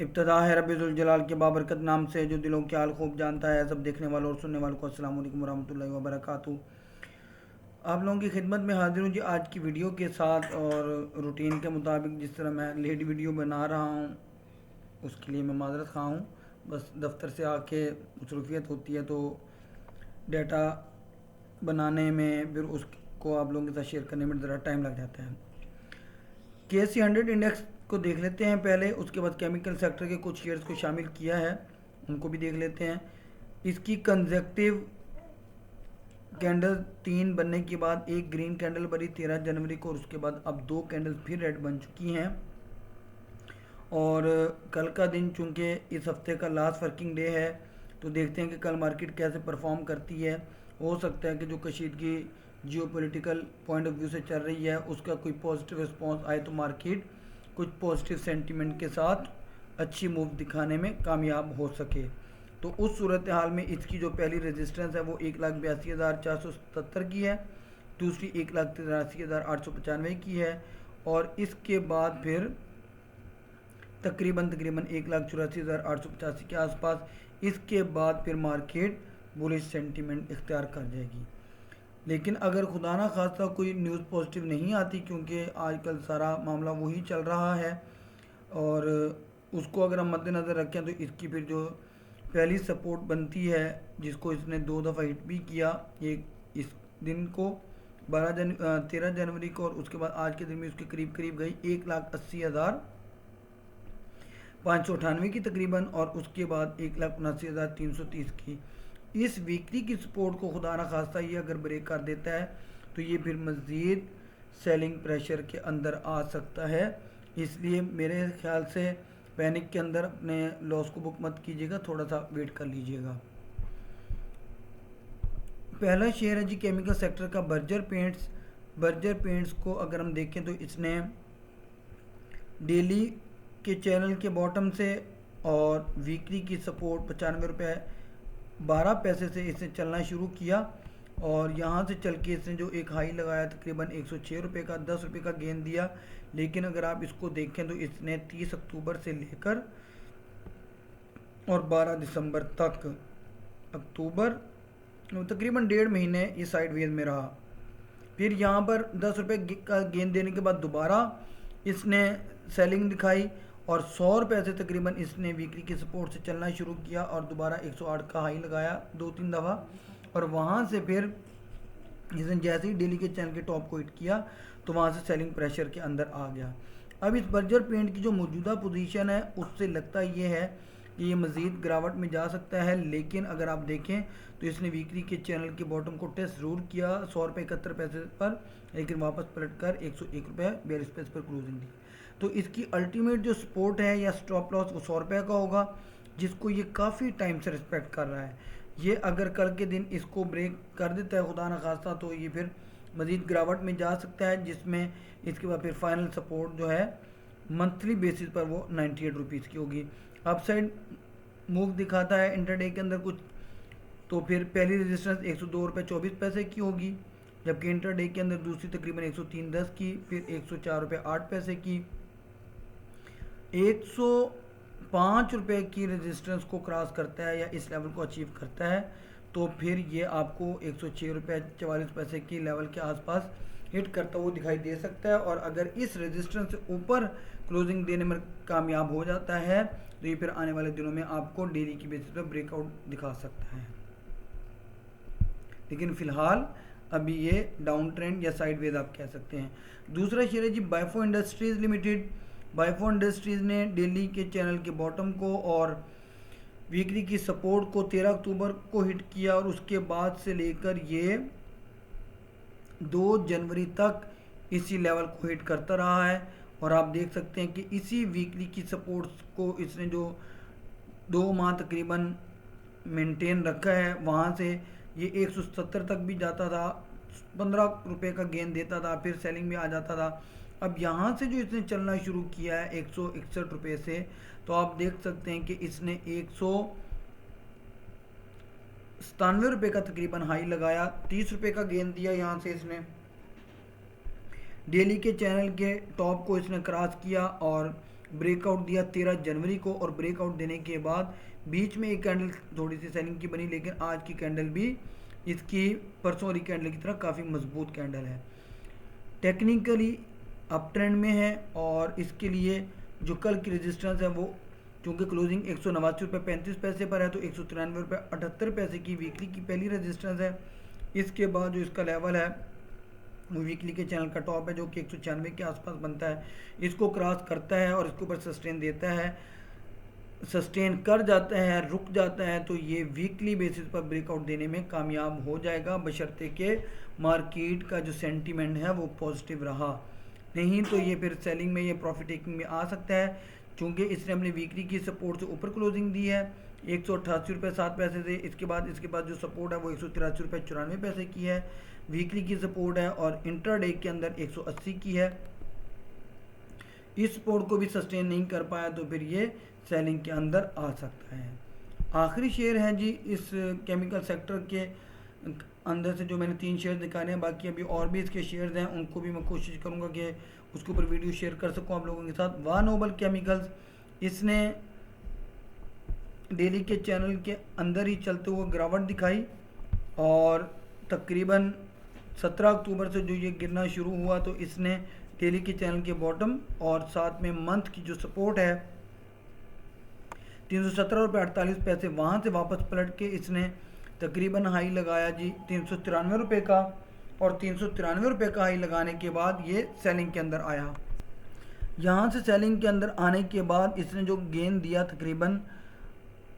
इब्तदा है रब्बिल जलाल के बाबरकत नाम से जो दिलों के हाल खूब जानता है। सब देखने वालों और सुनने वालों को अस्सलाम वालेकुम वरहमतुल्लाहि वबरकातुहू। आप लोगों की खिदमत में हाजिर हूँ जी आज की वीडियो के साथ। और रूटीन के मुताबिक जिस तरह मैं लेट वीडियो बना रहा हूँ उसके लिए मैं माजरत खा हूँ। बस दफ्तर से आके मसरूफियत होती है तो डाटा बनाने में फिर उसको आप लोगों के साथ शेयर करने में ज़रा टाइम लग जाता है। KSE 100 इंडेक्स को देख लेते हैं पहले, उसके बाद केमिकल सेक्टर के कुछ शेयर्स को शामिल किया है उनको भी देख लेते हैं। इसकी कंजेक्टिव कैंडल 3 बनने के बाद एक ग्रीन कैंडल बनी 13 जनवरी को और उसके बाद अब 2 कैंडल फिर रेड बन चुकी हैं। और कल का दिन चूँकि इस हफ्ते का लास्ट वर्किंग डे है तो देखते हैं कि कल मार्केट कैसे परफॉर्म करती है। हो सकता है कि जो कशीदगी जियोपॉलिटिकल पॉइंट ऑफ व्यू से चल रही है उसका कोई पॉजिटिव रिस्पॉन्स आए तो मार्केट कुछ पॉजिटिव सेंटीमेंट के साथ अच्छी मूव दिखाने में कामयाब हो सके। तो उस सूरत हाल में इसकी जो पहली रेजिस्टेंस है वो 1,82,477 की है, दूसरी 1,83,895 की है और इसके बाद फिर तकरीबन 1,84,885 के आसपास इसके बाद फिर मार्केट बुलिश सेंटीमेंट इख्तियार कर जाएगी। लेकिन अगर खुदा ना खास्ता कोई न्यूज़ पॉजिटिव नहीं आती, क्योंकि आजकल सारा मामला वही चल रहा है और उसको अगर हम मद्देनज़र रखें तो इसकी फिर जो पहली सपोर्ट बनती है जिसको इसने 2 दफ़ा हिट भी किया, एक इस दिन को 13 जनवरी को और उसके बाद आज के दिन में उसके करीब करीब गई 1,80,598 की तकरीबन और उसके बाद 1,79,330 की। इस वीकली की सपोर्ट को खुदा ना खास्ता ये अगर ब्रेक कर देता है तो ये फिर मज़ीद सेलिंग प्रेशर के अंदर आ सकता है। इसलिए मेरे ख्याल से पैनिक के अंदर अपने लॉस को बुक मत कीजिएगा, थोड़ा सा वेट कर लीजिएगा। पहला शेयर है जी केमिकल सेक्टर का बर्जर पेंट्स। बर्जर पेंट्स को अगर हम देखें तो इसने डेली के चैनल के बॉटम से और वीकली की सपोर्ट 95 रुपये 12 पैसे से इसने चलना शुरू किया और यहाँ से चल के इसने जो एक हाई लगाया तकरीबन 106 रुपये का 10 रुपये का गेंद दिया। लेकिन अगर आप इसको देखें तो इसने 30 अक्टूबर से लेकर और 12 दिसंबर तक अक्टूबर तकरीबन 1.5 महीने ये साइडवेज में रहा। फिर यहाँ पर 10 रुपये का गेंद देने के बाद दोबारा इसने सेलिंग दिखाई और 100 रुपये से तकरीबन इसने वीकली की सपोर्ट से चलना शुरू किया और दोबारा 108 का हाई लगाया 2-3 दफ़ा और वहाँ से फिर इसने जैसे ही डेली के चैनल के टॉप को हिट किया तो वहाँ से सेलिंग प्रेशर के अंदर आ गया। अब इस बर्जर पेंट की जो मौजूदा पोजीशन है उससे लगता ये है कि ये मज़ीद गिरावट में जा सकता है। लेकिन अगर आप देखें तो इसने वीकली के चैनल के बॉटम को टेस्ट ज़रूर किया 100 रुपये 71 पैसे पर, लेकिन वापस पलट कर 101 रुपये 42 पैसे पर क्लोजिंग दी। तो इसकी अल्टीमेट जो सपोर्ट है या स्टॉप लॉस वो 100 रुपये का होगा जिसको ये काफ़ी टाइम से रिस्पेक्ट कर रहा है। ये अगर कल के दिन इसको ब्रेक कर देता है खुदा न खास्ता तो ये फिर मज़ीद गिरावट में जा सकता है, जिसमें इसके बाद फिर फाइनल सपोर्ट जो है मंथली बेसिस पर वो 98 रुपीज़ की होगी। अपसाइड मूव दिखाता है इंटरडे के अंदर कुछ, तो फिर पहली रेजिस्टेंस 102 रुपये 24 पैसे की होगी, जबकि इंटरडे के अंदर दूसरी तकरीबन 103.10 की, फिर 104 रुपये 8 पैसे की, 105 रुपये की रेजिस्टेंस को क्रॉस करता है या इस लेवल को अचीव करता है तो फिर ये आपको 106 रुपये 44 पैसे की लेवल के आसपास हिट करता हुआ दिखाई दे सकता है। और अगर इस रेजिस्टेंस से ऊपर क्लोजिंग देने में कामयाब हो जाता है तो ये फिर आने वाले दिनों में आपको डेली की बेसिस पर ब्रेकआउट दिखा सकता है। लेकिन फ़िलहाल अभी ये डाउन ट्रेंड या साइडवेज आप कह सकते हैं। दूसरा शेयर है जी बायफो इंडस्ट्रीज़ लिमिटेड। बायफो इंडस्ट्रीज़ ने डेली के चैनल के बॉटम को और वीकली की सपोर्ट को 13 अक्टूबर को हिट किया और उसके बाद से लेकर ये 2 जनवरी तक इसी लेवल को हिट करता रहा है। और आप देख सकते हैं कि इसी वीकली की सपोर्ट्स को इसने जो 2 माह तकरीबन मेंटेन रखा है, वहाँ से ये 170 तक भी जाता था, 15 रुपये का गेंद देता था, फिर सेलिंग में आ जाता था। अब यहाँ से जो इसने चलना शुरू किया है 161 रुपये से, तो आप देख सकते हैं कि इसने 197 रुपये का तकरीबन हाई लगाया, 30 रुपये का गेंद दिया। यहाँ से इसने डेली के चैनल के टॉप को इसने क्रॉस किया और ब्रेकआउट दिया 13 जनवरी को, और ब्रेकआउट देने के बाद बीच में एक कैंडल थोड़ी सी सेलिंग की बनी, लेकिन आज की कैंडल भी इसकी परसों वाली कैंडल की तरह काफ़ी मजबूत कैंडल है, टेक्निकली अप ट्रेंड में है। और इसके लिए जो कल की रेजिस्टेंस है वो चूँकि क्लोजिंग 189 रुपये 35 पैसे पर है, तो 193 रुपये 78 पैसे की वीकली की पहली रेजिस्टेंस है। इसके बाद जो इसका लेवल है वो वीकली के चैनल का टॉप है, जो कि 196 के आसपास बनता है। इसको क्रॉस करता है और इसके ऊपर सस्टेन देता है, सस्टेन कर जाता है, रुक जाता है, तो ये वीकली बेसिस पर ब्रेकआउट देने में कामयाब हो जाएगा, बशर्ते के मार्केट का जो सेंटीमेंट है वो पॉजिटिव रहा। नहीं तो ये फिर सेलिंग में, ये प्रॉफिट टेकिंग में आ सकता है, क्योंकि इसने अपनी वीकली की सपोर्ट से ऊपर क्लोजिंग दी है 188 रुपये 7 पैसे से। इसके बाद जो सपोर्ट है वो 183 रुपये 94 पैसे की है, वीकली की सपोर्ट है, और इंट्राडे के अंदर 180 की है। इस सपोर्ट को भी सस्टेन नहीं कर पाया तो फिर ये सेलिंग के अंदर आ सकता है। आखिरी शेयर है जी इस केमिकल सेक्टर के अंदर से जो मैंने 3 शेयर दिखाने हैं, बाकी अभी और भी इसके शेयर्स हैं, उनको भी मैं कोशिश करूंगा कि उसके ऊपर वीडियो शेयर कर सकूं आप लोगों के साथ। वाह नोबल केमिकल्स, इसने डेली के चैनल के अंदर ही चलते हुए गिरावट दिखाई, और तकरीबन 17 अक्टूबर से जो ये गिरना शुरू हुआ, तो इसने डेली के चैनल के बॉटम और साथ में मंथ की जो सपोर्ट है 317 रुपये 48 पैसे, वहाँ से वापस पलट के इसने तकरीबन हाई लगाया जी 393 रुपये का, और 393 रुपये का हाई लगाने के बाद ये सेलिंग के अंदर आया। यहाँ से सेलिंग के अंदर आने के बाद इसने जो गेन दिया तकरीबन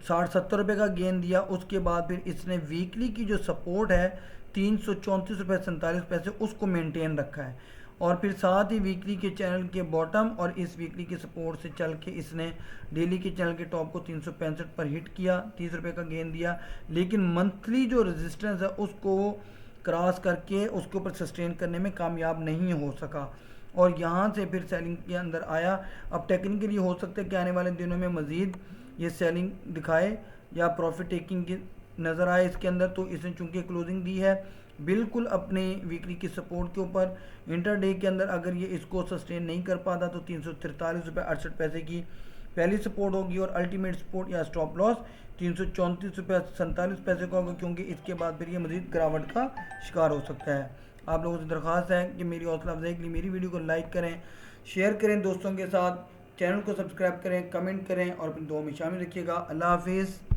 60-70 रुपये का गेन दिया, उसके बाद फिर इसने वीकली की जो सपोर्ट है 334 रुपये 47 पैसे उसको मेंटेन रखा है, और फिर साथ ही वीकली के चैनल के बॉटम और इस वीकली के सपोर्ट से चल के इसने डेली के चैनल के टॉप को 365 पर हिट किया, 30 रुपये का गेन दिया, लेकिन मंथली जो रेजिस्टेंस है उसको क्रॉस करके उसके ऊपर सस्टेन करने में कामयाब नहीं हो सका, और यहाँ से फिर सेलिंग के अंदर आया। अब टेक्निकली हो सकता है कि आने वाले दिनों में मज़ीद ये सेलिंग दिखाए या प्रॉफिट टेकिंग की नज़र आए इसके अंदर, तो इसने चूँकि क्लोजिंग दी है बिल्कुल अपने वीकली की सपोर्ट के ऊपर, इंटरडे के अंदर अगर ये इसको सस्टेन नहीं कर पाता तो 343 रुपये 68 पैसे की पहली सपोर्ट होगी, और अल्टीमेट सपोर्ट या स्टॉप लॉस 334 रुपये 47 पैसे का होगा, क्योंकि इसके बाद फिर ये मज़ीद गिरावट का शिकार हो सकता है। आप लोगों से दरख्वास्त है कि मेरी हौसला अफजाई के लिए मेरी वीडियो को लाइक करें, शेयर करें दोस्तों के साथ, चैनल को सब्सक्राइब करें, कमेंट करें और अपनी दुआ में शामिल रखिएगा। अल्लाह हाफिज़।